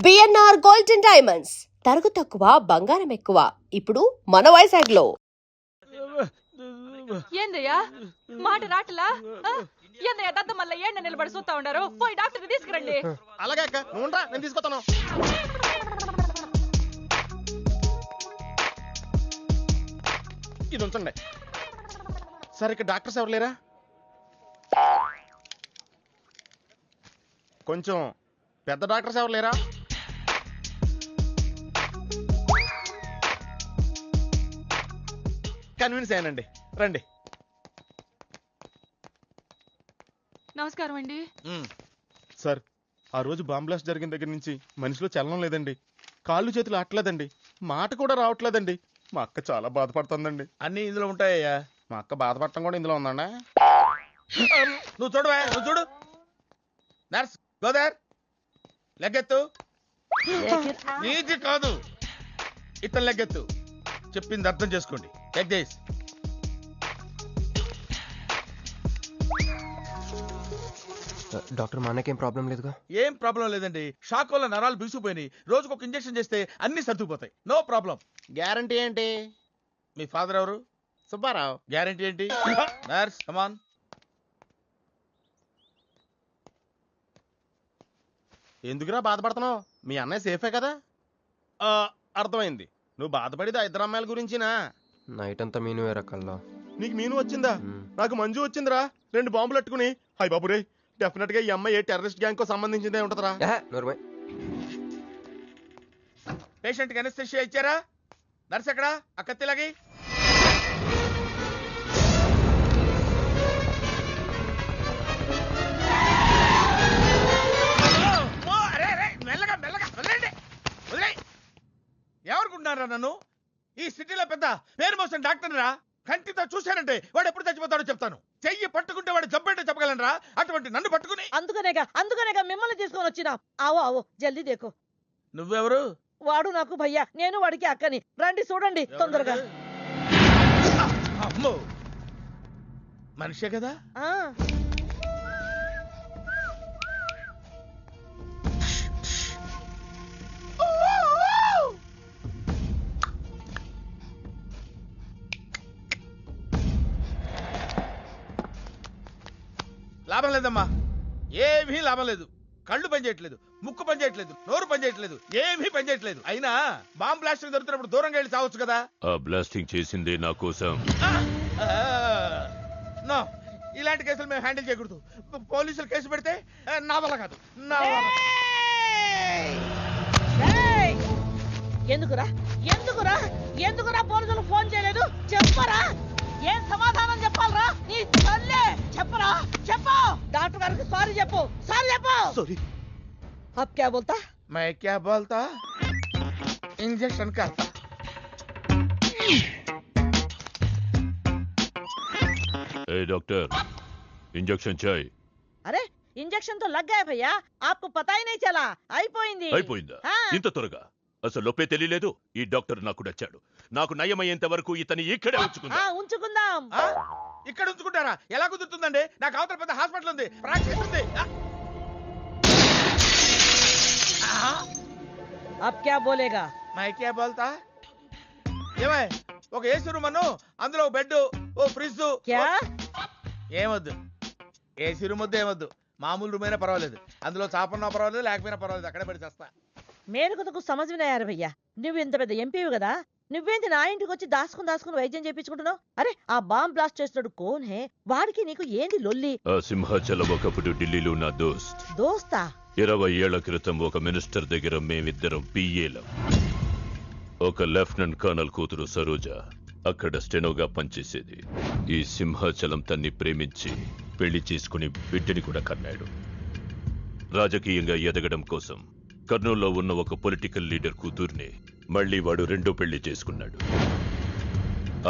BNR golden diamonds తరుగు తక్కువ బంగారం ఎక్కువ ఇప్పుడు మన వైజాగ్ లో. ఏందయ్యా మాట రాటలా ఏందయ్యా దద్ద మళ్ళీ ఏండ నిలబడి చూస్తా ఉండారు? పోయి డాక్టర్ తీసుకురండి. అలాగే అక్క, నువ్వు ఉండరా, నేను తీసుకొస్తాను. ఇది ఉంచండి. సరే, ఇక్కడ డాక్టర్స్ ఎవరు లేరా? కొంచెం పెద్ద డాక్టర్స్ ఎవరు లేరా? కన్విన్స్ అయ్యానండి, రండి. నమస్కారం అండి. సార్, ఆ రోజు బాంబ్ బ్లాస్ట్ జరిగిన దగ్గర నుంచి మనిషిలో చలనం లేదండి, కాళ్ళు చేతులు ఆటలేదండి, మాట కూడా రావట్లేదండి. మా అక్క చాలా బాధపడుతుందండి. అన్ని ఇందులో ఉంటాయ్యా. మా అక్క బాధపడటం కూడా ఇందులో ఉందండి. నువ్వు చూడవా, నువ్వు చూడు. నర్స్ గోదర్, లెగ్గెత్తు. నీది కాదు, ఇతను లెగ్గెత్తు. చెప్పింది అర్థం చేసుకోండి. Leg this. డాక్టర్, మా అన్నకేం ప్రాబ్లం లేదుగా? ఏం ప్రాబ్లం లేదండి. షాక్ వల్ల నరాలు బిగుసిపోయినాయి. రోజుకు ఒక ఇంజెక్షన్ చేస్తే అన్ని సర్దుకుపోతాయి. No problem. గ్యారంటీ ఏంటి? మీ ఫాదర్ ఎవరు? సుబ్బారావు. గ్యారంటీ ఏంటి? నర్స్ కమాన్. ఎందుకురా బాధపడుతున్నావు? మీ అన్నయ్య సేఫే కదా? అర్థమైంది, నువ్వు బాధపడేది ఆ ఇద్దరు అమ్మాయిల గురించినా? నైట్ అంతా మీను వేరే కల్లా. నీకు మీను వచ్చిందా? నాకు మంజు వచ్చిందిరా. 2 బాంబులు అట్టుకుని. హాయ్ బాబురే, డెఫినెట్ గా ఈ అమ్మాయి ఏ టెర్రరిస్ట్ గ్యాంగ్ కో సంబంధించిందే ఉంటదరా. పేషెంట్ కి అనస్థిషియా ఇచ్చారా? నర్స్ ఎక్కడా? ఆ కత్తిలాగి. మెల్లగా మెల్లగా వదిలేండి, వదిలేయ్. ఎవరుకుంటున్నారా నన్ను? ఈ సిటీలో పెద్ద పేరు మోసిన డాక్టర్ రా. కంటితో చూశానంటే వాడు ఎప్పుడు చచ్చిపోతాడో చెప్తాను. చెయ్యి పట్టుకుంటే వాడు జబ్బేంటో చెప్పగలనరా? అటువంటి నన్ను పట్టుకుని. అందుకనేగా మిమ్మల్ని తీసుకొని వచ్చినా. ఆవో ఆవో జల్దీ దేకో. నువ్వెవరు? వాడు నాకు భయ్యా, నేను వాడికి అక్కని. రండి చూడండి తొందరగా. అమ్మో, మనిషే కదా? ఆ లాభం లేదమ్మా, ఏమీ లాభం లేదు. కళ్ళు పనిచేయట్లేదు, ముక్కు పనిచేయట్లేదు, నోరు పనిచేయట్లేదు, ఏమీ పనిచేయట్లేదు. అయినా బాంబ్ బ్లాస్టింగ్ జరుగుతున్నప్పుడు దూరంగా వెళ్ళి చావచ్చు కదా. ఆ బ్లాస్టింగ్ చేసిందే నా కోసం. నో, ఇలాంటి కేసులు మేము హ్యాండిల్ చేయకూడదు. పోలీసులు కేసు పెడితే నా వల్ల కాదు, నా వల్ల. ఎందుకురా ఎందుకురా ఎందుకురా పోలీసులు ఫోన్ చేయలేదు? చెప్పరా, ఏం సమాధానం చెప్పాలరా? నీ తల్లే చెప్పరా, చెప్పు. డాక్టర్ గారికి సారీ చెప్పు, సారీ చెప్పు. సారీ. अब क्या बोलता? मैं क्या बोलता? इंजेक्शन करता. ए डॉक्टर, इंजेक्शन चाहिए. अरे इंजेक्शन तो लग गया भैया, आपको पता ही नहीं चला. అయిపోయింది. అయిపోయిందా? ఇంత త్వరగా? అసలు లోపే తెలియలేదు. ఈ డాక్టర్ నాకు నచ్చాడు. నాకు నయమయ్యేంత వరకు ఇతని ఇక్కడే ఉంచుకుందాం. ఇక్కడ ఉంచుకుంటారా? ఎలా కుదురుతుందండి? నాకు అవతల పెద్ద హాస్పిటల్ ఉంది, ప్రాక్టీస్ ఉంది. अब क्या बोलेगा? मैं क्या बोलता? ఏమై, ఒక ఏసీ రూమ్ అను, అందులో బెడ్, ఓ ఫ్రిడ్జ్. क्या? ఏమొద్దు, ఏసీ రూమ్ వద్దు, ఏమొద్దు. మామూలు రూమ్ అయినా పర్వాలేదు, అందులో చాపన్నా పర్వాలేదు, లేకపోయినా పర్వాలేదు, అక్కడే పడి చేస్తా. మేలుకు సమజ్ వినాయారు భయ్యా. నువ్వు ఇంత పెద్ద ఎంపీవి కదా, నువ్వేంటి నా ఇంటికి వచ్చి దాసుకుని వైద్యం చేయించుకుంటున్నావు? అరే ఆ బాంబ్ బ్లాస్ట్ చేస్తాడు కోన్ హే, వాడికి నీకు ఏంది లొల్లి? ఆ సింహాచలం ఒకప్పుడు ఢిల్లీలో నా దోస్తా. 20 ఏళ్ల క్రితం ఒక మినిస్టర్ దగ్గర మేమిద్దరం పిఏలం. ఒక లెఫ్టినెంట్ కర్నల్ కూతురు సరోజ అక్కడ స్టెనోగా పనిచేసేది. ఈ సింహాచలం తన్ని ప్రేమించి పెళ్లి చేసుకుని బిడ్డని కూడా కన్నాడు. రాజకీయంగా ఎదగడం కోసం కర్నూల్లో ఉన్న ఒక పొలిటికల్ లీడర్ కూతుర్ని మళ్లీ వాడు రెండో పెళ్లి చేసుకున్నాడు.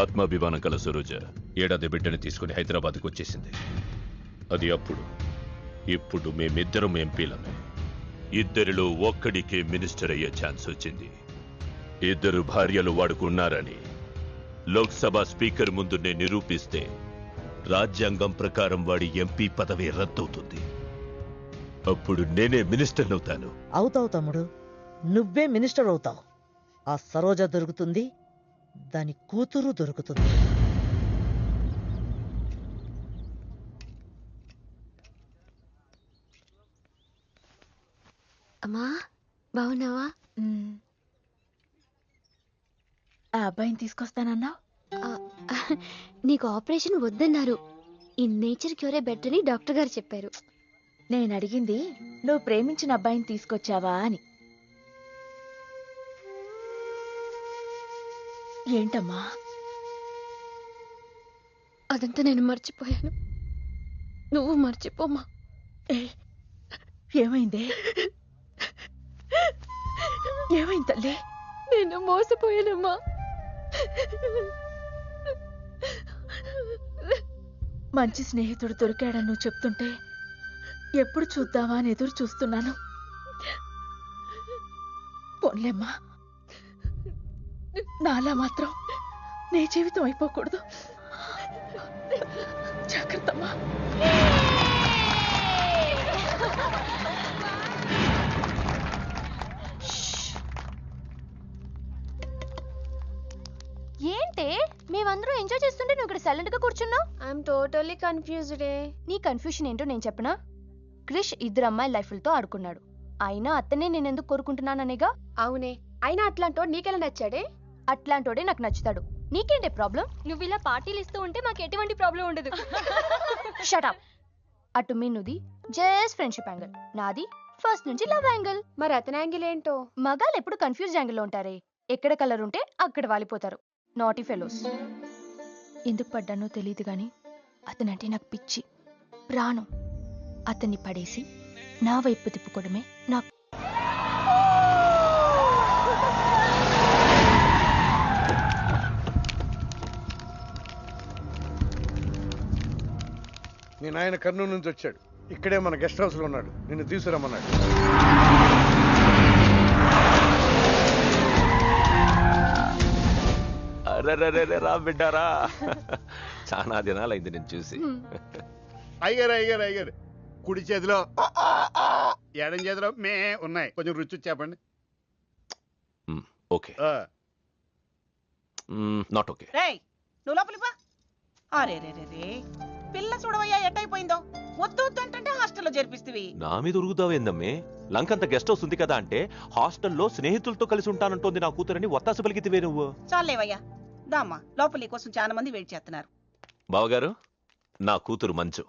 ఆత్మాభిమానం కల సరోజ ఏడాది బిడ్డని తీసుకుని హైదరాబాద్కు వచ్చేసింది. అది అప్పుడు. ఇప్పుడు మేమిద్దరం ఎంపీలమే. ఇద్దరిలో ఒక్కడికే మినిస్టర్ అయ్యే ఛాన్స్ వచ్చింది. 2 భార్యలు వాడుకున్నారని లోక్సభ స్పీకర్ ముందు నేను నిరూపిస్తే రాజ్యాంగం ప్రకారం వాడి ఎంపీ పదవి రద్దవుతుంది. అప్పుడు నేనే మినిస్టర్ అవుతాను. అవుతావు తమ్ముడు, నువ్వే మినిస్టర్ అవుతావు. ఆ సరోజ దొరుకుతుంది, దాని కూతురు దొరుకుతుంది. అమ్మా బాగున్నావా? ఆ అబ్బాయిని తీసుకొస్తానన్నావు. నీకు ఆపరేషన్ వద్దన్నారు. ఈ నేచర్ క్యూరే బెటర్ అని డాక్టర్ గారు చెప్పారు. నేను అడిగింది నువ్వు ప్రేమించిన అబ్బాయిని తీసుకొచ్చావా అని. ఏంటమ్మా? అదంతా నేను మర్చిపోయాను. నువ్వు మర్చిపోమ్మా. ఏమైందే? ఏమైంది తల్లి? నేను మోసపోయానమ్మా. మంచి స్నేహితుడు దొరికాడని నువ్వు చెప్తుంటే ఎప్పుడు చూద్దామా అని ఎదురు చూస్తున్నాను. పోన్లేమ్మా, నాలా మాత్రం నీ జీవితం అయిపోకూడదు. జాగ్రత్తమ్మా. ఏంటే మేమందరం ఎంజాయ్ చేస్తుంటే నువ్వు ఇక్కడ సైలెంట్ గా కూర్చున్నావు? I'm totally confused. నీ కన్ఫ్యూషన్ ఏంటో నేను చెప్పనా? క్రిష్ ఇద్దరు అమ్మాయి లైఫ్లతో ఆడుకున్నాడు. అయినా అతనే నేను ఎందుకు కోరుకుంటున్నాననేగా. అవునే, అయినా అట్లాంటోడు నీకెలా నచ్చాడే? అట్లాంటోడే నాకు నచ్చుతాడు. నీకేంటే ప్రాబ్లం? నువ్వు ఇలా పార్టీలు ఇస్తూ ఉంటే మాకు ఎటువంటి ప్రాబ్లం ఉండదు. షటప్. అటు మీనుది జస్ట్ ఫ్రెండ్షిప్ యాంగిల్, నాది ఫస్ట్ నుంచి లవ్ యాంగిల్. మరి అతని యాంగిల్ ఏంటో? మగాళ్ళు ఎప్పుడు కన్ఫ్యూజ్ యాంగిల్ లో ఉంటారే. ఎక్కడ కలర్ ఉంటే అక్కడ వాలిపోతారు. Naughty fellows. ఎందుకు పడ్డానో తెలియదు గాని అతనంటే నాకు పిచ్చి, ప్రాణం. అతన్ని పడేసి నా వైపు తిప్పుకోవడమే నాకు. మీ నాయన కర్నూలు నుంచి వచ్చాడు. ఇక్కడే మన గెస్ట్ హౌస్ లో ఉన్నాడు. నిన్ను తీసుకురమ్మన్నాడు. రా బిడ్డారా, చాలా దినాలైంది నేను చూసి. అయ్యారు కుడి చేతిలో ఎడం చేతిలో మే ఉన్నాయి. కొంచెం రుచి చెప్పండి. Okay, not okay. రేయ్, నువ్వు లోపలిపా. అరే రే రే రే, పిల్ల చూడవయ్యా ఎట్టయిపోయిందో. వద్దు వద్దు అంటే హాస్టల్లో చేర్పిస్తవి. నా మీద ఉరుగుతావేందమ్మే? లంకంత గెస్ట్ హౌస్ ఉంది కదా అంటే హాస్టల్లో స్నేహితులతో కలిసి ఉంటానంటోంది నా కూతురని ఒత్తాసు పలికితివే నువ్వు. చాలేవయ్యా, దామ్మా లోపల నీ కోసం చాలా మంది వెయిట్ చేస్తున్నారు. బావగారు, నా కూతురు మంజు.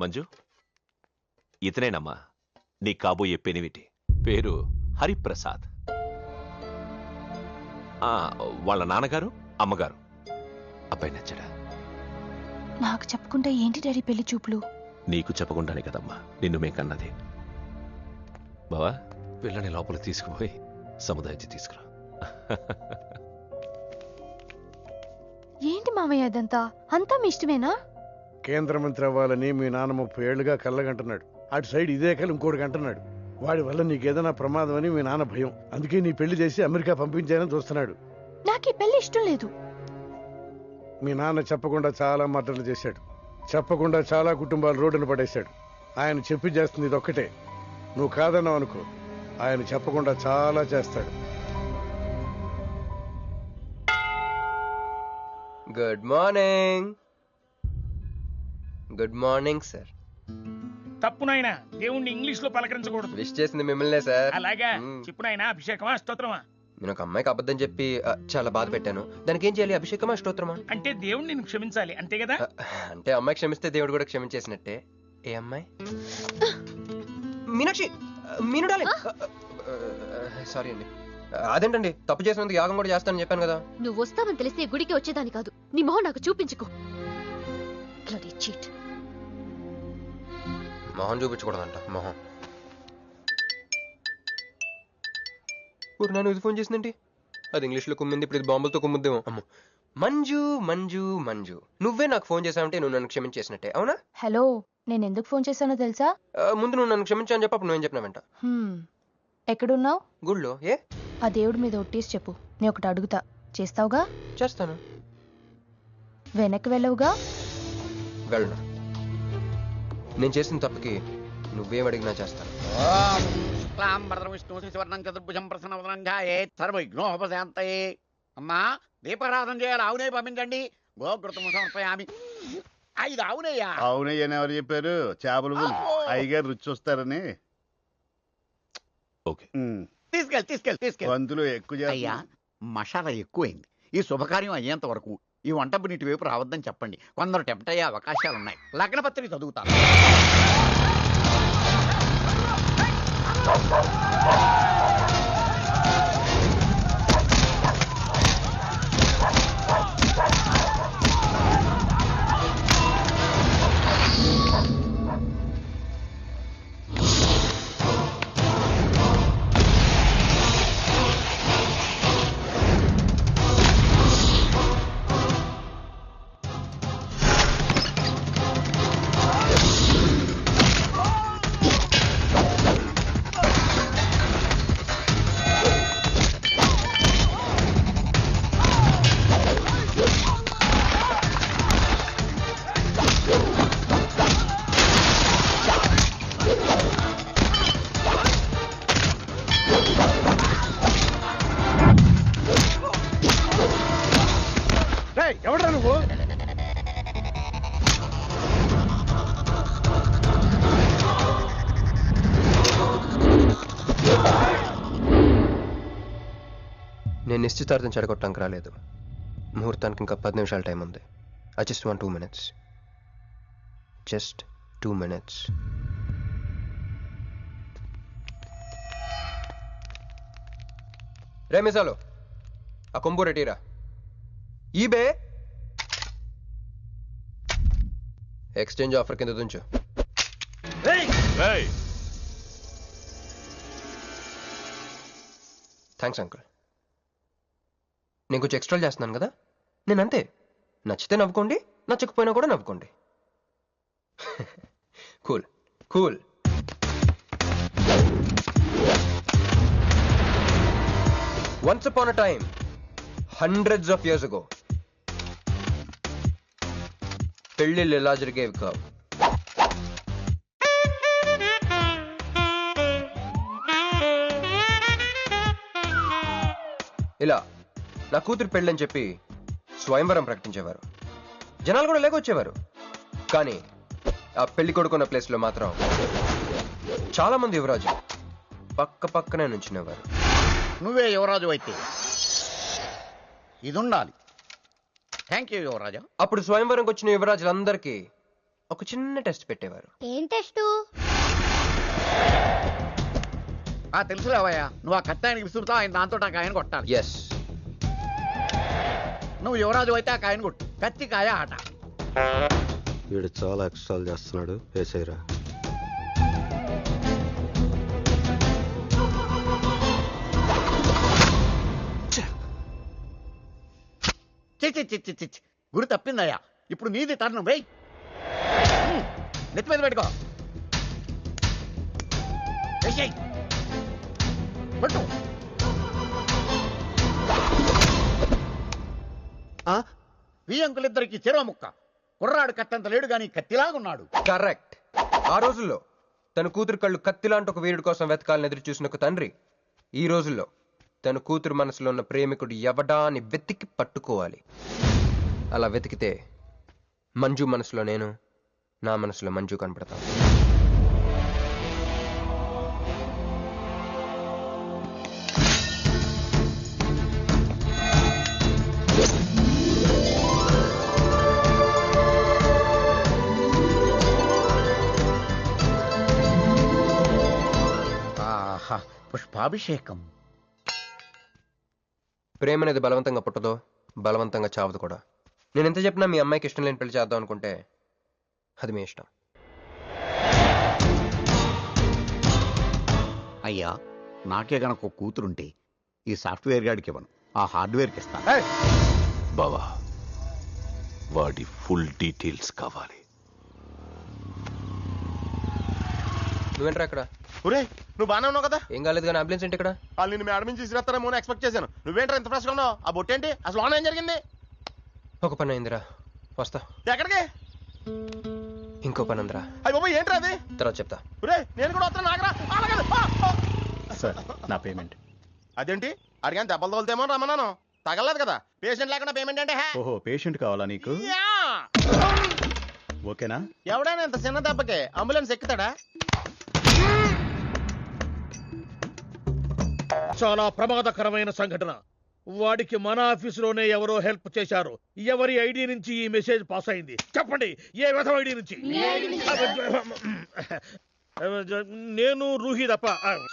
మంజు, ఇతనేనమ్మా నీ కాబోయే పెనివిటి. పేరు హరిప్రసాద్. వాళ్ళ నాన్నగారు అమ్మగారు. అబ్బాయి నచ్చడా? నాకు చెప్పుకుంటే ఏంటి డాడీ పెళ్లి చూపులు? నీకు చెప్పకుండానే కదమ్మా నిన్ను మే కన్నది. బావా, పిల్లని లోపల తీసుకుపోయి సముదాయించి తీసుకురా. ఏంటి మామయ్య ఇదంతా? అంతా మీ ఇష్టమేనా? కేంద్ర మంత్రి అవ్వాలని మీ నాన్న 30 ఏళ్లుగా కళ్ళగంటున్నాడు. అటు సైడ్ ఇదే కళ్ళు ఇంకోటి అంటున్నాడు. వాడి వల్ల నీకేదైనా ప్రమాదం అని మీ నాన్న భయం. అందుకే నీ పెళ్లి చేసి అమెరికా పంపించాలని చూస్తున్నాడు. నాకు ఈ పెళ్లి ఇష్టం లేదు. మీ నాన్న చెప్పకుండా చాలా మర్డర్లు చేశాడు. చెప్పకుండా చాలా కుటుంబాలు రోడ్డున పడేశాడు. ఆయన చెప్పి చేస్తుంది ఇదొక్కటే. నువ్వు కాదన్నావు అనుకో, ఆయన చెప్పకుండా చాలా చేస్తాడు. Good morning. Good morning sir. తప్పు నాయన, దేవుణ్ణి ఇంగ్లీష్ లో పలకరించకూడదు. విష్ చేసింది మిమ్మల్నే సార్. అలాగా చెప్పు నాయన. అభిషేకమా స్తోత్రమా? నేను ఒక అమ్మాయికి అబద్ధం చెప్పి చాలా బాధ పెట్టాను. దానికి ఏం చేయాలి? అభిషేకమా స్తోత్రమా? అంటే దేవుణ్ణి నిన్ను క్షమించాలి అంతే కదా? అంటే అమ్మాయి క్షమిస్తే దేవుడు కూడా క్షమించేసినట్టే. ఏ అమ్మాయి? మీనాక్షి, మీను డార్లింగ్. సారీ అండి. అదేంటండి, తప్పు చేసినందుకు యాగం కూడా చేస్తానని చెప్పాను కదా. నువ్వు వస్తావని తెలిస్తే గుడికి వచ్చేదాని కాదు. నీ మొహం నాకు చూపించుకో. చీట్. మొహం చూపించకూడదంట. మొహం. నేను ఇది ఫోన్ చేసిందేంటి? అది ఇంగ్లీష్లో కుమ్మింది, ఇప్పుడు ఇది బాంబులతో కుమ్ముద్దేమో. అమ్మో. మంజు మంజు మంజు, నువ్వే నాకు ఫోన్ చేసావంటే నువ్వు నన్ను క్షమించేసినట్టే, అవునా? హలో, నేను ఎందుకు ఫోన్ చేశానో తెలుసా? ముందు నువ్వు నన్ను క్షమించని చెప్పప్పుడు నువ్వేం చెప్పినావంట? ఎక్కడున్నావు? గుళ్ళో. ఏ? ఆ దేవుడి మీద ఒట్టేసి చెప్పు. నేను ఒకటి అడుగుతా, చేస్తావుగా? చేస్తాను. వెనక్కి వెళ్ళవుగా? వెళ్ళను. నేను చేసిన తప్పుకి నువ్వేం అడిగినా చేస్తాను. శుక్లాంబరధరం విష్ణు శశివర్ణం చతుర్భుజం ప్రసన్నవదనం ధ్యాయేత్ సర్వవిఘ్నోపశాంతయే. అమ్మా దీపారాధన చేయాలి, ఆవునే పంపించండి. గోఘృతం సమర్పయామి. 5 ఆవునేయ్యా. అవునయ్యని ఎవరు చెప్పారు? చేపలు అయ్యగారు రుచి చూస్తారని. ఓకే. తీసుకెళ్ళి వంతులు ఎక్కువ అయ్యా, మసాలా ఎక్కువైంది. ఈ శుభకార్యం అయ్యేంత వరకు ఈ వంటపు నీటి వైపు రావద్దని చెప్పండి. కొందరు టెంప్ట్ అయ్యే అవకాశాలు ఉన్నాయి. లగ్న పత్రిక చదువుతాను. ఎవడరా నువ్వు? నేను నిశ్చితార్థం చెడగొట్టడానికి రాలేదు. ముహూర్తానికి ఇంకా 10 నిమిషాల టైం ఉంది. I just want 2 minutes. Just 2 minutes. రే మిసాలు, ఆ కొంబు రెటీరా. ఈబే ఎక్స్చేంజ్ ఆఫర్ కింద తుంచు. Thanks uncle. నేను కొంచెం ఎక్స్ట్రా చేస్తున్నాను కదా, నేను అంతే. నచ్చితే నవ్వుకోండి, నచ్చకపోయినా కూడా నవ్వుకోండి. Cool cool. Once upon a time, hundreds of years ago, పెళ్ళిళ్ళు ఎలా జరిగేవి కావు. ఇలా నా కూతురు పెళ్ళని చెప్పి స్వయంవరం ప్రకటించేవారు. జనాలు కూడా లేకొచ్చేవారు. కానీ ఆ పెళ్లి కొడుకున్న ప్లేస్లో మాత్రం చాలా మంది యువరాజు పక్క పక్కనే నుంచునేవారు. నువ్వే యువరాజు అయితే ఇది ఉండాలి. థ్యాంక్ యూ యువరాజా. అప్పుడు స్వయంవరంకి వచ్చిన యువరాజులందరికీ ఒక చిన్న టెస్ట్ పెట్టేవారు. ఏం టెస్టు? తెలుసులేవయ్యా, నువ్వు ఆ కత్తి ఆయనకి విసురుతావు, ఆయన దాంతో ఆ కాయను కొట్టాలి. ఎస్. నువ్వు యువరాజు అయితే ఆ కాయను కొట్టు. కత్తి కాయ ఆట. వీడు చాలా ఎక్స్ట్రాలు చేస్తున్నాడు. వేసేయరా. చిచ్చి గురి తప్పిందయ్యా. ఇప్పుడు నీది టర్న్. వెయ్, నెత్తి మీద పెట్టుకో. పట్టు. ఈ అంకులిద్దరికి చెరవ ముక్క. కుర్రాడు కత్తంత లేడు గాని కత్తిలాగున్నాడు. కరెక్ట్. ఆ రోజుల్లో తన కూతురు కళ్ళు కత్తిలాంటి ఒక వీరుడి కోసం వెతకాలని ఎదురు చూసిన ఒక తండ్రి ఈ రోజుల్లో తన కూతురు మనసులో ఉన్న ప్రేమికుడు ఎవడా అని వెతికి పట్టుకోవాలి. అలా వెతికితే మంజు మనసులో నేను, నా మనసులో మంజు కనపడతాను. పుష్పాభిషేకం. ప్రేమ అనేది బలవంతంగా పుట్టదో, బలవంతంగా చావదు కూడా. నేను ఎంత చెప్పినా మీ అమ్మాయికి ఇష్టం లేని పెళ్లి చేద్దాం అనుకుంటే అది మీ ఇష్టం. అయ్యా, నాకే గనక ఒక కూతురుంటే ఈ సాఫ్ట్వేర్ గాడికి ఇవ్వను, ఆ హార్డ్వేర్కి ఇస్తాను. బావా, వాడి ఫుల్ డీటెయిల్స్ కావాలి. నువ్వేంట్రా ఇక్కడ? ఒరే, నువ్వు బాగానే ఉన్నావు కదా? ఏం కాలేదు కానీ అంబులెన్స్ ఏంటి ఇక్కడ? వాళ్ళు నిన్ను మేడం నుంచి తీసుకురాస్తారేమో అని ఎక్స్పెక్ట్ చేశాను. నువ్వేంట్రా ఇంత ఫ్రెష్గా ఉన్నావు? ఆ బొట్టేంటి? అసలు లోన్ ఏం జరిగింది? ఒక పని అయిందిరా, వస్తా. ఎక్కడికి? ఇంకో పని ఉందిరా. అయ్యి బాబు, ఏంట్రా అది? తర్వాత చెప్తా. ఒరే, నేను కూడా వస్తాను. నాగరా. సార్ నా పేమెంట్. అదేంటి అడిగాను దెబ్బలు తోలుతేమో రమ్మన్నాను, తగలేదు కదా. పేషెంట్ లేకుండా పేమెంట్ అంటే ఓహో పేషెంట్ కావాలా నీకు? ఓకేనా? ఎవడైనా ఇంత చిన్న దెబ్బకి అంబులెన్స్ ఎక్కుతాడా? చాలా ప్రమాదకరమైన సంఘటన. వాడికి మన ఆఫీసులోనే ఎవరో హెల్ప్ చేశారు. ఎవరి ఐడి నుంచి ఈ మెసేజ్ పాస్ అయింది చెప్పండి? ఏ విధం ఐడి నుంచి? నేను రూహి తప్ప,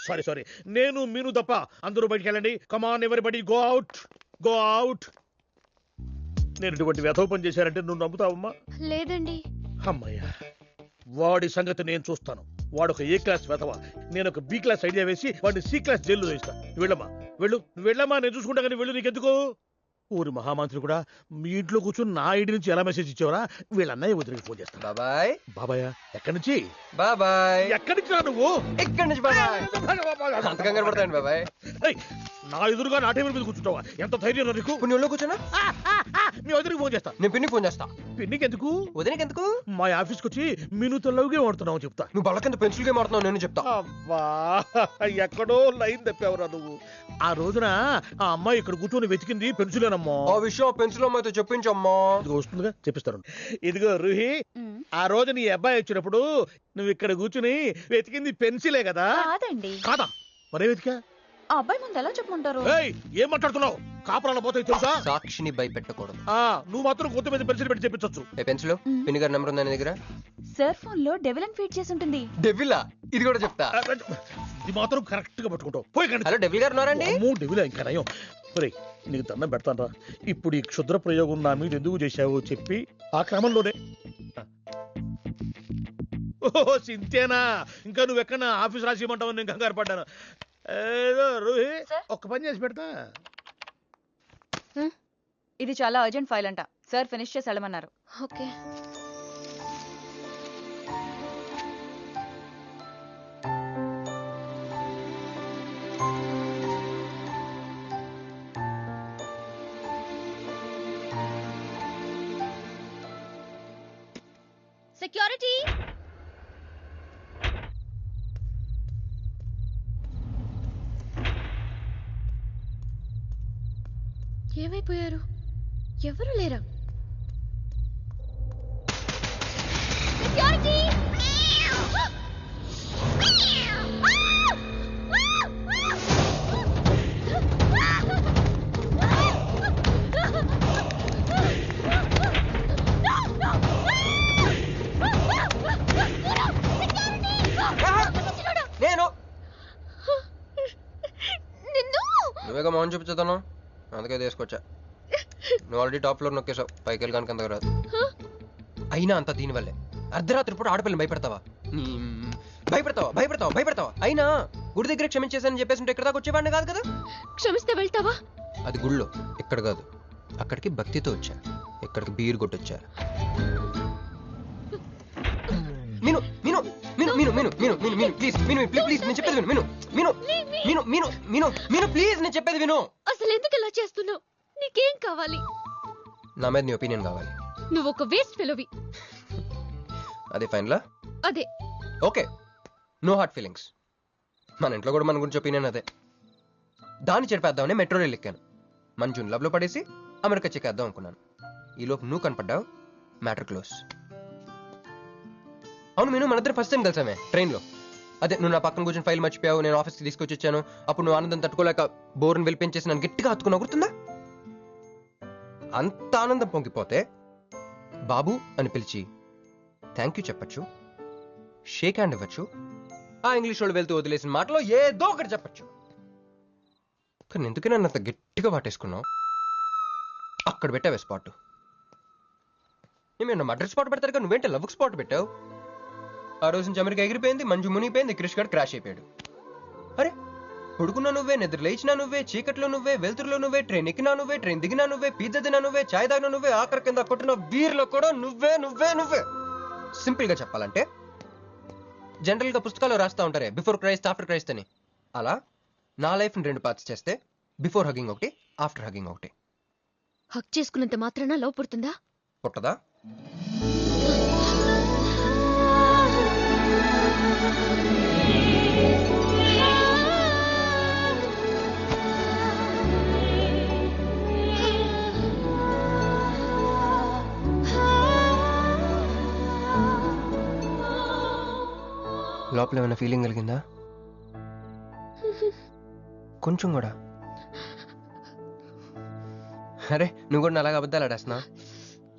సారీ నేను మీను తప్ప అందరూ బయటికి వెళ్ళండి. Come on everybody go out, go out. నేను ఇటువంటి వ్యథవ పని చేశారంటే నువ్వు నమ్ముతావమ్మా? లేదండి. అమ్మయ్యా, వాడి సంగతి నేను చూస్తాను. వాడు ఒక ఏ క్లాస్ వెధవ, నేను ఒక బి క్లాస్ ఐడియా వేసి వాడిని సి క్లాస్ జైల్లో వేస్తాను. వెళ్ళమ్మా వెళ్ళు, వెళ్ళమ్మా, నేను చూసుకుంటా. కానీ వెళ్ళు, నీకెందుకు? ఊరి మహామంత్రి కూడా మీ ఇంట్లో కూర్చొని నా ఐడి నుంచి ఎలా మెసేజ్ ఇచ్చావరా? వీళ్ళన్నయ్య వదిలికి ఫోన్ చేస్తాను. బాబాయ్. బాబాయ్ ఎక్కడి నుంచి? బాబాయ్. ఎక్కడి నుంచి రా నువ్వు? ఇక్కడి నుంచి బాబాయ్. అంత కంగారు పడతాయండి బాబాయ్. నా ఎదురుగా నా టేబుల్ మీద కూర్చుంటావా? ఎంత ధైర్యం నీకు? నువ్వు కూర్చున్నా మీ వదిలికి ఫోన్ చేస్తా. నేను పిన్నికి ఫోన్ చేస్తా. పిన్నికి ఎందుకు? వదినకి ఎందుకు? మా ఆఫీస్కి వచ్చి మీనుతో లవ్ గేమ్ ఆడుతున్నావు చెప్తా. నువ్వు బళ్ళ కింద పెన్సిల్ గేమ్ ఆడుతున్నావు నేను చెప్తా. అబ్బా, ఎక్కడో లైన్ తప్పావురా నువ్వు. ఆ రోజున ఆ అమ్మాయి ఇక్కడ కూర్చొని వెతికింది పెన్సిలేనమ్మా. ఆ విషయం పెన్సిల్ అమ్మాయితో చెప్పించమ్మా. వస్తుందిగా, చెప్పిస్తాను. ఇదిగో రూహి, ఆ రోజు నీ అబ్బాయి వచ్చినప్పుడు నువ్వు ఇక్కడ కూర్చుని వెతికింది పెన్సిలే కదా? కాదండి. కాదా? మరే వెతికా? ఆ అబ్బాయి ముందు ఎలా చెప్పమంటారు? ఏం మాట్లాడుతున్నావు? కాపురాల పోతాయి తెలుసా? సాక్షిని భయపెట్టకూడదు. నువ్వు మాత్రం కొత్త మీద పెన్సిల్ పెట్టి చెప్పించచ్చు. ఏ పెన్సిల్? పిన్ని గారి నెంబర్ ఉందా నీ దగ్గర? సార్ ఫోన్ లో డెవిల్ అని ఫీడ్ చేసి ఉంటుంది. డెవిలా? ఇది కూడా చెప్తా. ఇది మాత్రం కరెక్ట్ గా పట్టుకుంటావు. పోయి. హలో డెవిల్ గారు ఉన్నారండి? డెవిలా ఇంకా నయం. నీకు దండం పెడతాను రా. ఇప్పుడు ఈ క్షుద్ర ప్రయోగం నా మీద ఎందుకు చేశావో చెప్పి ఆ క్రమంలోనే. ఓహో సింతేనా? ఇంకా నువ్వు ఎక్కడ ఆఫీస్ రాసి ఇవ్వమంటావు? నేను కంగారు పడ్డాను. ఏదో రూహి, ఒక్క పని చేసి పెడతా. ఇది చాలా అర్జెంట్ ఫైల్ అంట. సార్ ఫినిష్ చేసి వెళ్ళమన్నారు. ఓకే. సెక్యూరిటీ. ఏమైపోయారు? ఎవరు లేరా? సెక్యూరిటీ. నేను నువ్వేగా మౌన్ చూపించుతాను, అందుకే తీసుకొచ్చా. నువ్వు ఆల్రెడీ టాప్ ఫ్లోర్ నొక్కేసావు, పైకి వెళ్ళి కనుక రాదు. అయినా అంత దీనివల్లే అర్ధరాత్రి పూట ఆడపిల్లని భయపెడతావా? భయపెడతావా? అయినా గుడి దగ్గర క్షమించేసానని చెప్పేసి ఇక్కడ దాకా వచ్చేవాడిని కాదు కదా. క్షమిస్తే వెళ్తావా? అది గుళ్ళో, ఇక్కడ కాదు. అక్కడికి భక్తితో వచ్చా, ఇక్కడికి బీర్ కొట్టొచ్చా. మీను మీను మీను మీను మీను మీను మీను మీను ప్లీజ్ మీను ప్లీజ్ నేను చెప్పేది విను. మీను మీను మీను మీను మీను ప్లీజ్ నేను చెప్పేది విను. అసలు ఎందుకు ఇలా చేస్తున్నావు? నీకేం కావాలి? నా మీద నీ ఒపీనియన్ కావాలి. నువ్వు ఒక వేస్ట్ ఫెలోవి. అదే ఫైనలా? అదే. Okay, no heart feelings. మన ఇంట్లో కూడా మన గురించి ఒపీనియన్ అదే. దాన్ని చెరిపేద్దామని మెట్రో రైలు ఎక్కాను. మంజుని లవ్ లో పడేసి అమెరికా చెక్కేద్దాం అనుకున్నాను. ఈలోపు నువ్వు కనపడ్డావు, మ్యాటర్ క్లోజ్. అవును మీను, మన ఇద్దరు ఫస్ట్ టైం కలిసామే ట్రైన్ లో. అదే నువ్వు నా పక్కన కూర్చొని ఫైల్ మర్చిపోయావు, నేను ఆఫీస్కి తీసుకొచ్చి వచ్చాను. అప్పుడు నువ్వు ఆనందం తట్టుకోలేక బోర్ని వెళ్ళిపించేసి నన్ను గట్టిగా హత్తుకున్నావు, గుర్తుందా? అంత ఆనందం పొంగిపోతే బాబు అని పిలిచి థ్యాంక్ యూ చెప్పచ్చు, షేక్ హ్యాండ్ ఇవ్వచ్చు, ఆ ఇంగ్లీష్ వాళ్ళు వెళ్తూ వదిలేసిన మాటలో ఏదో ఒకటి చెప్పచ్చు. కానీ ఎందుకే నన్ను అంత గట్టిగా వాటేసుకున్నావు? అక్కడ పెట్టావే స్పాట్. ఏమన్నా మర్డర్ స్పాట్ పెడతారు కదా, నువ్వేంటే లవ్ స్పాట్ పెట్టావు. ఆ రోజు నుంచి అమెరికా ఎగిరిపోయింది, మంజు మునిగిపోయింది, క్రిష్ గారు క్రాష్ అయిపోయాడు. అరే పడుకున్నా నువ్వే, నిద్ర లేచినా నువ్వే, చీకట్లో నువ్వే, వెలుతురులో నువ్వే, ట్రైన్ ఎక్కినా నువ్వే, ట్రైన్ దిగినా నువ్వే, పిజ్జా తినా నువ్వే, చాయ్ తాగినా నువ్వే, ఆఖరి కింద కొట్టిన బీర్లో కూడా నువ్వే నువ్వే నువ్వే. సింపుల్ గా చెప్పాలంటే జనరల్ గా పుస్తకాలు రాస్తా ఉంటారే బిఫోర్ క్రైస్ట్ ఆఫ్టర్ క్రైస్ట్ అని, అలా నా లైఫ్ ని 2 పార్ట్స్ చేస్తే బిఫోర్ హగ్గింగ్ ఒకటి, ఆఫ్టర్ హగ్గింగ్ ఒకటి. హక్ చేసుకున్నంత మాత్రాన లవ్ పుడుతుందా? పుట్టదా? లోపల ఏమైనా ఫీలింగ్ కలిగిందా? కొంచెం కూడా? అరే నువ్వు కూడా అలాగ అబద్ధాలు ఆడేస్తున్నా?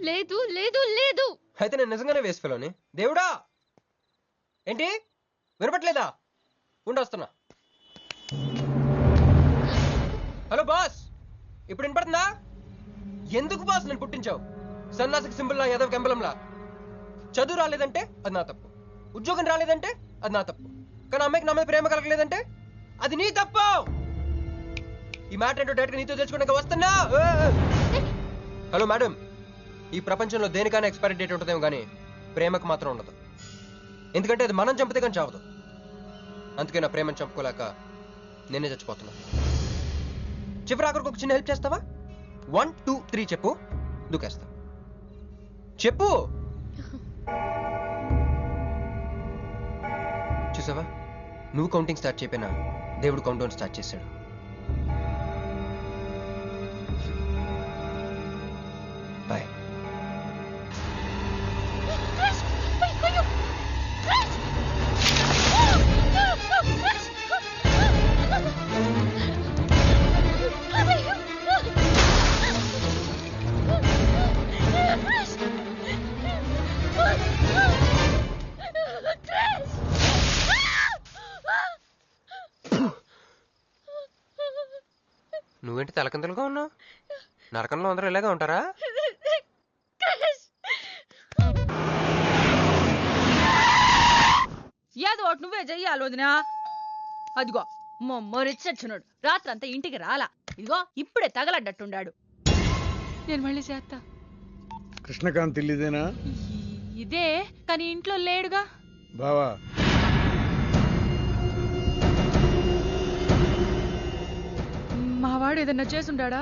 లేదు లేదు లేదు. అయితే నేను నిజంగానే వేస్ట్ ఫెలోని. దేవుడా ఏంటి వినపట్లేదా? ఉండొస్తున్నా. హలో బాస్, ఇప్పుడు వినపడుతుందా? ఎందుకు బాస్ నన్ను పుట్టించావు? సన్నాసికి సింబల్ లా యాదవ్ గంబలంలా. చదువు రాలేదంటే అది నా తప్పు, ఉద్యోగం రాలేదంటే అది నా తప్పు, కానీ అమ్మాయికి నా మీద ప్రేమ కలగలేదంటే అది నీ తప్పు. ఈ మ్యాటర్ ఏంటో డైరెక్ట్గా నీతో తెలుసుకోవడానికి వస్తున్నా. హలో మేడం, ఈ ప్రపంచంలో దేనికైనా ఎక్స్పైరీ డేట్ ఉంటుందేమో కానీ ప్రేమకు మాత్రం ఉండదు. ఎందుకంటే అది మనం చంపితే కానీ చావదు. అందుకే నా ప్రేమను చంపుకోలేక నేనే చచ్చిపోతున్నా. చివరి ఆఖరికి ఒక చిన్న హెల్ప్ చేస్తావా? 1 2 3 చెప్పు, దూకేస్తా. చెప్పు. చూసావా, నువ్వు కౌంటింగ్ స్టార్ట్ చేయపోయినా దేవుడు కౌంట్ డౌన్ స్టార్ట్ చేశాడు. బాయ్. నువ్వేంటి తలకిందులుగా ఉన్నావు? నరకంలో అందరూ ఇలాగే ఉంటారా? ఏదో ఒకటి నువ్వే చెయ్యాలి వదినా. అదిగో మొమ్మరిచ్చచ్చున్నాడు, రాత్రంతా ఇంటికి రాలా. ఇదిగో ఇప్పుడే తగలడ్డట్టుండాడు. నేను మళ్ళీ చేస్తా. కృష్ణకాంత్ ఇల్లుదేనా? ఇదే, కానీ ఇంట్లో లేడుగా. బావా, మావాడు ఏదన్నా చేసుండాడా?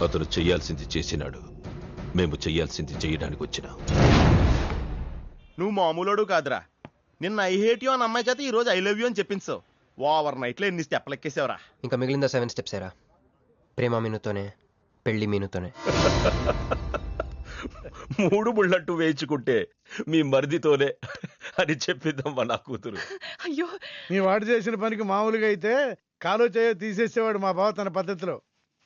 అతను చెయ్యాల్సింది చేసినాడు, మేము చెయ్యాల్సింది చేయడానికి వచ్చినా. నువ్వు మామూలోడు కాదురా. నిన్న ఐ హేట్ యూ అని అమ్మాయి చేత ఈ రోజు ఐ లవ్ యూ అని చెప్పించావు. ఓవర్ నైట్ లో ఎన్ని స్టెప్లు ఎక్కేసావురా. ఇంకా మిగిలిందా 7 స్టెప్స్ ఏరా? ప్రేమ మీనుతోనే, పెళ్లి మీనుతోనే. 3 బుల్లట్టు వేయించుకుంటే మీ మరిదితోనే అని చెప్పిద్దమ్మా నా కూతురు. అయ్యో, మీ వాడు చేసిన పనికి మామూలుగా అయితే కాలో చేయో తీసేసేవాడు మా బావ తన పద్ధతిలో.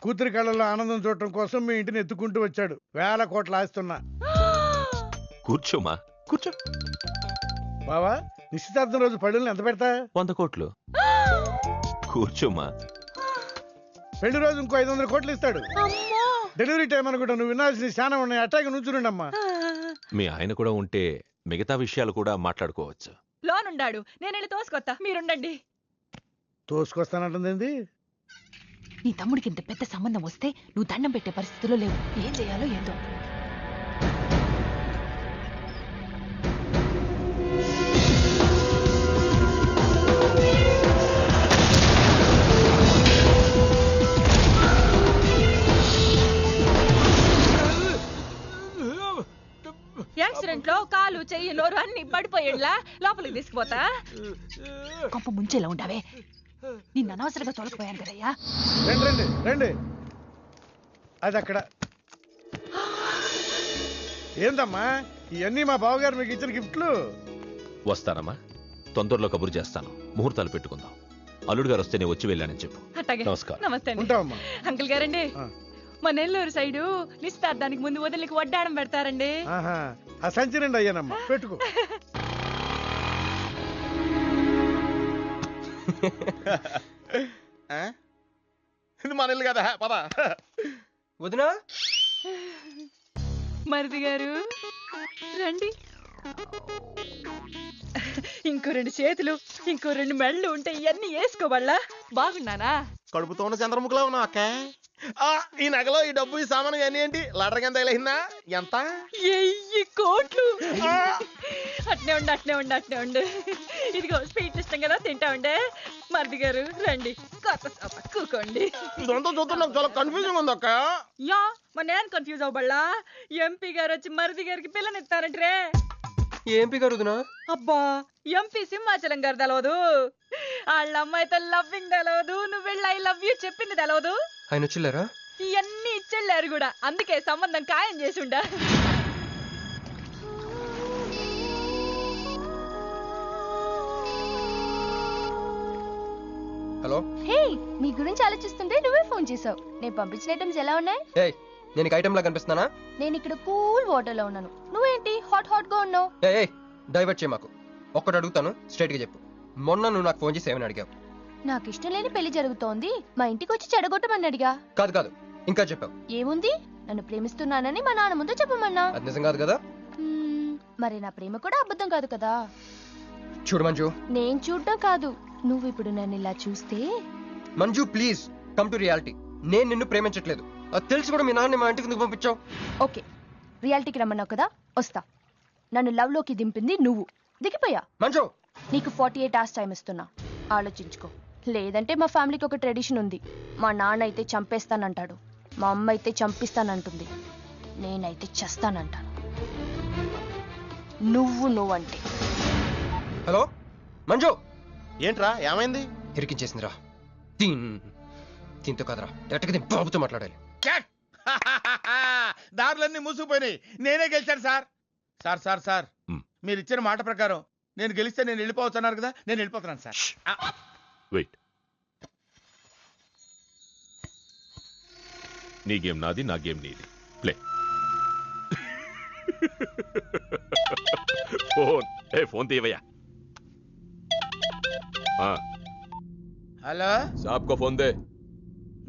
కూతురి కళ్ళలో ఆనందం చూడటం కోసం మీ ఇంటిని ఎత్తుకుంటూ వచ్చాడు. 1000 కోట్లు ఆస్తున్నా. కూర్చోమా, కూర్చో. బావా, నిశ్చితార్థం రోజు పళ్ళుల్ని ఎంత పెడతా? 100 కోట్లు. కూర్చోమా. పెళ్లి రోజు ఇంకో 500 కోట్లు ఇస్తాడు. డెలివరీ టైం అనుకుంటా. నువ్వు వినాల్సిన చాలా ఉన్నాయి. అట్టాగే నుంచుండమ్మా. మీ ఆయన కూడా ఉంటే మిగతా విషయాలు కూడా మాట్లాడుకోవచ్చు. లోనుండాడు, నేను వెళ్ళి తోసుకొత్తా, మీరుండండి. తోసుకొస్తానంటుంది. నీ తమ్ముడికి ఇంత పెద్ద సంబంధం వస్తే నువ్వు దండం పెట్టే పరిస్థితిలో లేవు. ఏం చేయాలో ఏందో. యాక్సిడెంట్ లో కాలు చెయ్యి నోరు అన్ని పడిపోయేలా లోపలికి తీసుకుపోతా. కొంప ముంచేలా ఉండవే. నిన్ను అనవసరంగా తొలగిపోయాను కదయ్యా. రండి రండి రండి. అది అక్కడ. ఏందమ్మా ఇవన్నీ మా బావగారు మీకు ఇచ్చిన గిఫ్ట్లు? వస్తానమ్మా, తొందరలో కబురు చేస్తాను. ముహూర్తాలు పెట్టుకుందాం. అల్లుడు గారు వస్తే నేను వచ్చి వెళ్ళానని చెప్పు. అట్టాగే. నమస్కారం. నమస్తే అండి. ఉంటావమ్మా. అంకుల్ గారండి, మా నెల్లూరు సైడు నిశ్చితార్థానికి ముందు వదిలికి వడ్డాడం పెడతారండి. ఆహా, ఆ సంచి నిండి అయ్యానమ్మా, పెట్టుకో. ఇది మన ఇల్లు కదా, పద. వదినా, మరిది గారు రండి. ఇంకో 2 చేతులు, ఇంకో 2 మెళ్ళు ఉంటే ఇవన్నీ వేసుకోవాలా? బాగున్నానా? కడుపుతో ఉన్న చంద్రముఖిలో ఉన్నావు అక్క. ఈ నగలో ఈ డబ్బు ఈ సామాను ఇవన్నీ ఏంటి? లడర్ కింద తగిలిందా? ఎంత? 1000 కోట్లు. అట్నే ఉండు, అట్నే ఉండు, అట్నే ఉండు. ఇదిగో స్వీట్ ఇష్టం కదా, తింటా ఉండే. మరిది గారు రండి, కొత్త సోఫా కూకోండి. ఇదంతా చూస్తే నాకు చాలా కన్ఫ్యూజింగ్ ఉంది అక్క. యా, మరి నేను కన్ఫ్యూజ్ అవ్వబల్లా. ఎంపీ గారు వచ్చి మరిది గారికి పిల్లనిస్తారంటే. ఏంపీ గారు వదినా? అబ్బా, ఎంపీ సింహాచలం గారు తెలవదు? వాళ్ళ అమ్మాయితో లవ్వింగ్ తెలవదు, నువ్వు వెళ్ళి ఐ లవ్ యూ చెప్పింది తెలవదు. ఆయన వచ్చిల్లారా? ఇవన్నీ ఇచ్చెళ్ళారు కూడా, అందుకే సంబంధం ఖాయం చేసిండా. హలో. హే, నీ గురించి ఆలోచిస్తుంటే నువ్వే ఫోన్ చేసావు. నేను పంపించిన ఐటమ్స్ ఎలా ఉన్నాయి? ఏయ్, నేను నీకు ఐటమ్ లా కనిపిస్తున్నానా? నేను ఇక్కడ కూల్ వాటర్ లో ఉన్నాను, నువ్వేంటి హాట్ గా ఉన్నావు? ఏయ్ డైవర్ట్ చేయ మాకు. ఒక్కటి అడుగుతాను, స్ట్రైట్ గా చెప్పు. మొన్న నువ్వు నాకు ఫోన్ చేసి ఏమని అడిగావు? నాకు ఇష్టం లేని పెళ్లి జరుగుతోంది, మా ఇంటికి వచ్చి చెడగొట్టమని అడిగా. కాదు కాదు, ఇంకా చెప్పావు. ఏముంది, నన్ను ప్రేమిస్తున్నానని మా నాన్న ముందు చెప్పమన్నా. అది నిజం కాదు కదా? మరి నా ప్రేమ కూడా అబద్ధం కాదు కదా? చూడు మంజు. నేను చూడటం కాదు, నువ్వు ఇప్పుడు నన్ను ఇలా చూస్తే. Manju please come to reality. నేను నిన్ను ప్రేమించట్లేదు, అది తెలిసి కూడా మీ నాన్న మా ఇంటికి ఎందుకు పంపించావు? ఓకే, రియాలిటీకి రమ్మన్నావు కదా, వస్తా. నన్ను లవ్ లోకి దింపింది నువ్వు, దిగిపోయా. మంజు, నీకు 48 hours టైం ఇస్తున్నా, ఆలోచించుకో. లేదంటే మా ఫ్యామిలీకి ఒక ట్రెడిషన్ ఉంది, మా నాన్న అయితే చంపేస్తానంటాడు, మా అమ్మ అయితే చంపిస్తానంటుంది, నేనైతే చస్తానంటాను. నువ్వంటే. హలో మంజు. ఏంట్రా ఏమైంది? ఇరికించేసిందిరా. దీంతో కదరా, డైరెక్ట్గా దీని బాబుతో మాట్లాడాలి. దారులన్నీ మూసుకుపోయినాయి, నేనే గెలిచాను సార్. సార్ సార్ సార్, మీరు ఇచ్చిన మాట ప్రకారం నేను గెలిస్తే నేను వెళ్ళిపోవచ్చు అన్నారు కదా, నేను వెళ్ళిపోతున్నాను సార్. వెయిట్. నీ గేమ్ నాది, నా గేమ్ నీది. ప్లే. ఫోన్ తీవయ్యా. హలో సాబ్ కో ఫోన్ దే.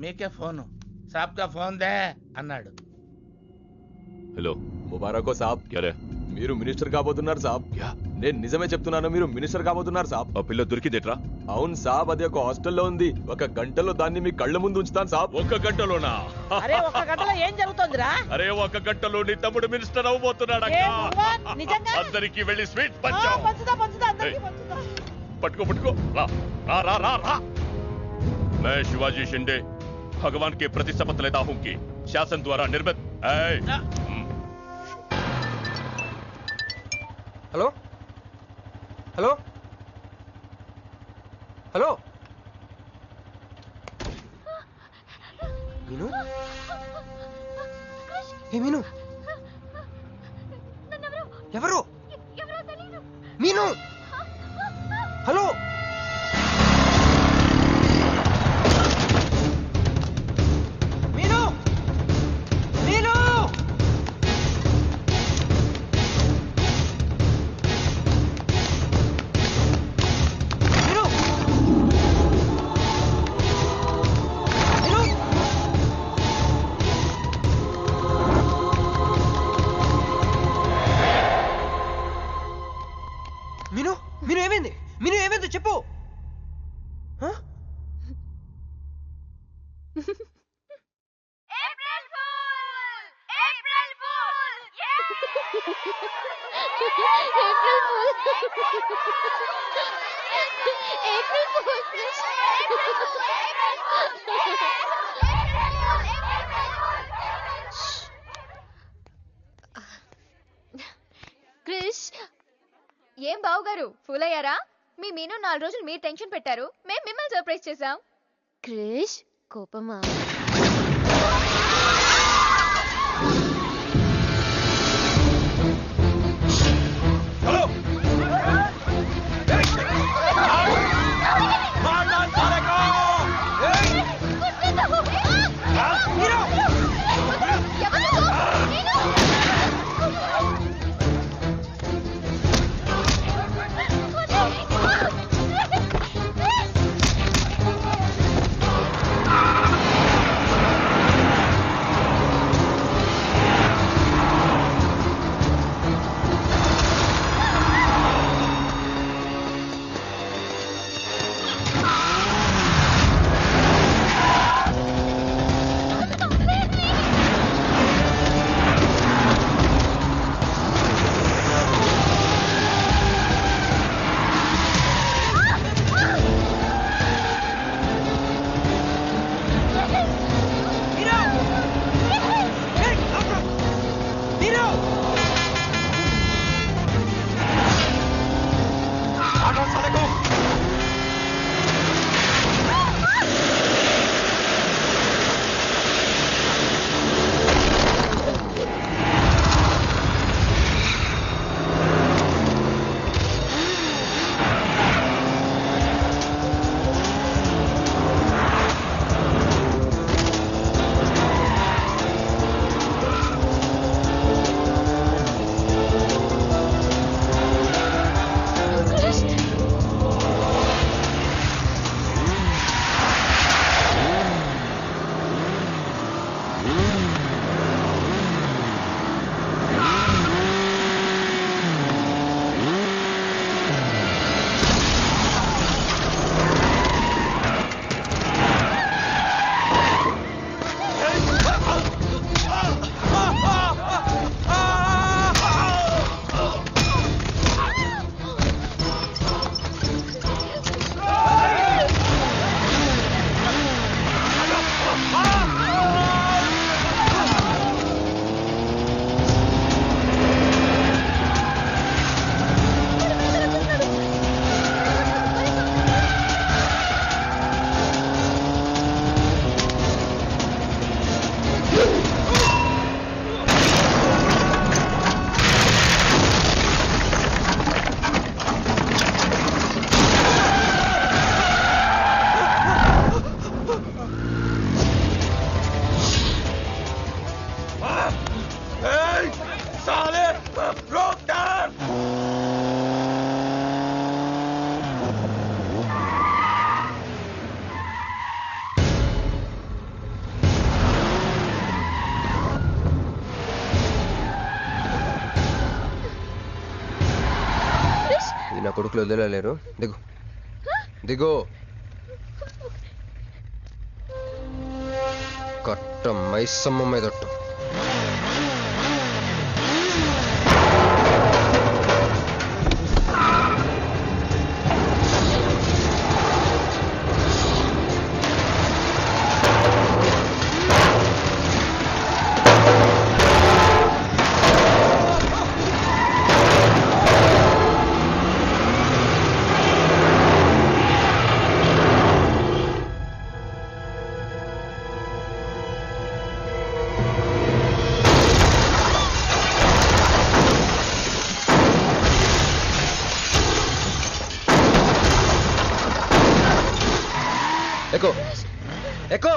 మీకే ఫోను, సాబ్ కా ఫోన్ దే అన్నాడు. హలో ముబారకో సాబ్. మీరు మినిస్టర్ కాబోతున్నారు సాబ్. నేను నిజమే చెప్తున్నాను, మీరు మినిస్టర్ కాబోతున్నారు సాబ్. ఆ పిల్ల దొరికిందేట్రా? అవును సాబ్, అది ఒక హాస్టల్లో ఉంది. 1 గంటలో దాన్ని మీ కళ్ళ ముందు ఉంచుతాను సాబ్. 1 గంటలోనా? అరే 1 గంటలో ఏం జరుగుతుందిరా? అరే 1 గంటలో నీ తమ్ముడు మినిస్టర్ అవబోతున్నాడు. నిజంగా అందరికి వెళ్ళి స్వీట్ పంచాం. పంచుదా అందరికీ పంచుదా. पटको रा रा रा रा रा। मैं शिवाजी शिंदे भगवान के प्रति शपथ लेता हूं कि शासन द्वारा निर्मित हेलो हेलो हेलो मीनू हे मीनू ఎవరు మీను హలో మీను మీను మీను మీను మీను ఏమైంది మీను ఏమైంది చెప్పు క్రిష్, ఏం బావుగారు ఫూల్ అయ్యారా? మీ మీను 4 రోజులు మీరు టెన్షన్ పెట్టారు, మేము మిమ్మల్ని సర్ప్రైజ్ చేసాం. క్రిష్ కోపమా? కొడుకులు వదిలేలేరు. దిగు దిగు. కట్ట మైసమ్మ మీదట్టు. ఎక్కు ఎక్కు.